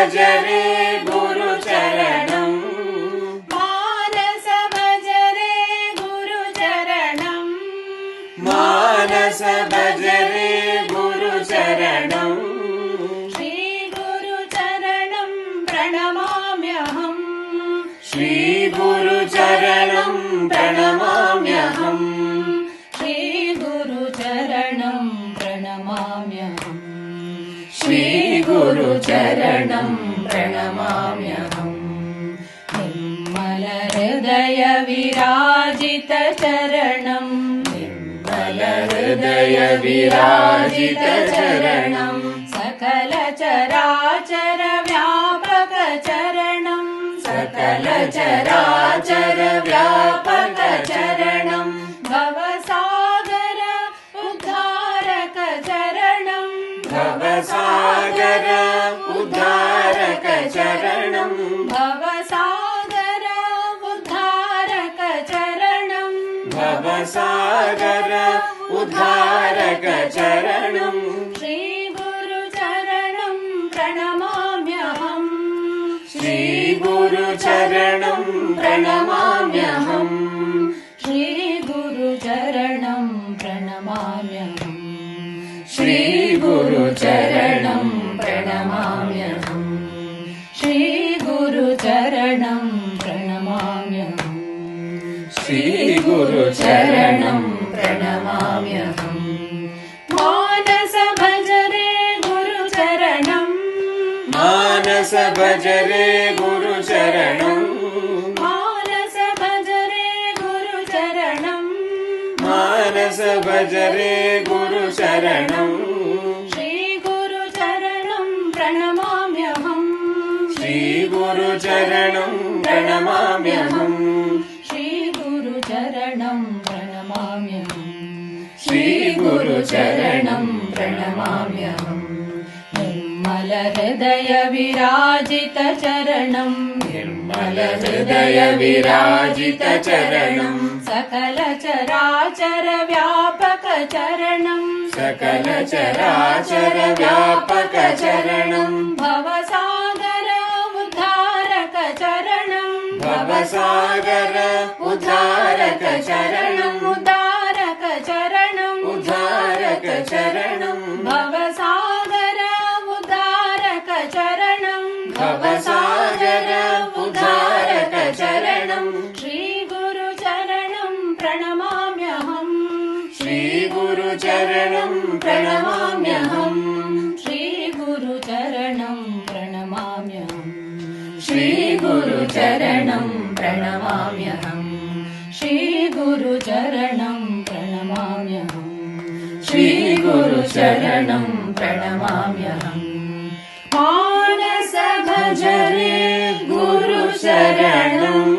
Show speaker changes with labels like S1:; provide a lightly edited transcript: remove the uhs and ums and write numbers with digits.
S1: भज रे गुरुचरणम्
S2: मानस भज रे गुरुचरणम्
S1: मानस भज रे गुरुचरणम्
S2: श्रीगुरुचरणं प्रणमाम्यहम्
S1: श्रीगुरुचरणं प्रणमाम्यहम्
S2: श्रीगुरुचरणं प्रणमाम्यहम्
S1: श्रीगुरुचरणं प्रणमाम्यहम्
S2: निर्मलहृदय विराजित चरणम्
S1: निर्मलहृदय विराजित चरणम्
S2: सकल चराचर व्यापक चरणम्
S1: सकल चराचर व्यापक चरणम्
S2: भवसागर उद्धारक चरणम्
S1: भवसागर उद्धारक चरणम्
S2: भवसागर उद्धारक चरणम्
S1: भवसागर उद्धारक चरणम्
S2: श्रीगुरुचरणं प्रणमाम्यहम्
S1: श्रीगुरुचरणं प्रणमाम्यहम्
S2: श्रीगुरुचरणं प्रणमाम्यहम्
S1: श्रीगुरुचरणं प्रणमाम्यहम्
S2: श्रीगुरुचरणं प्रणमाम्यहम्
S1: श्रीगुरुचरणं प्रणमाम्यहम्
S2: मानस भज रे गुरुचरणम्
S1: मानस भज रे गुरुचरणम्
S2: मानस भज रे गुरुचरणम्
S1: मानस भज रे गुरुचरणम्
S2: श्रीगुरुचरणं प्रणमाम्यहम्
S1: श्रीगुरुचरणं प्रणमाम्यहम्
S2: श्रीगुरुचरणं प्रणमाम्यहम्
S1: श्रीगुरुचरणं प्रणमाम्यहम्
S2: निर्मलहृदय विराजित चरणम्
S1: निर्मलहृदय विराजित चरणम्
S2: सकल चराचर व्यापक चरणम्
S1: सकल चराचर व्यापक चरणम्
S2: भवसागर उद्धारक चरणम्
S1: भवसागर उद्धारक चरणम्
S2: उद्धारक चरणम्
S1: उद्धारक चरणम्
S2: भवसागर उद्धारक चरणम्
S1: भवसागर उद्धारक चरणम्
S2: श्रीगुरुचरणं प्रणमाम्यहम्
S1: श्रीगुरुचरणं प्रणमाम्यहम्
S2: श्रीगुरुचरणं प्रणमाम्यहम्
S1: श्रीगुरुचरणं प्रणमाम्यहम्
S2: श्रीगुरुचरणं प्रणमाम्यहम्
S1: श्रीगुरुचरणं प्रणमाम्यहम्
S2: मानस भज
S1: भज रे गुरुचरणम्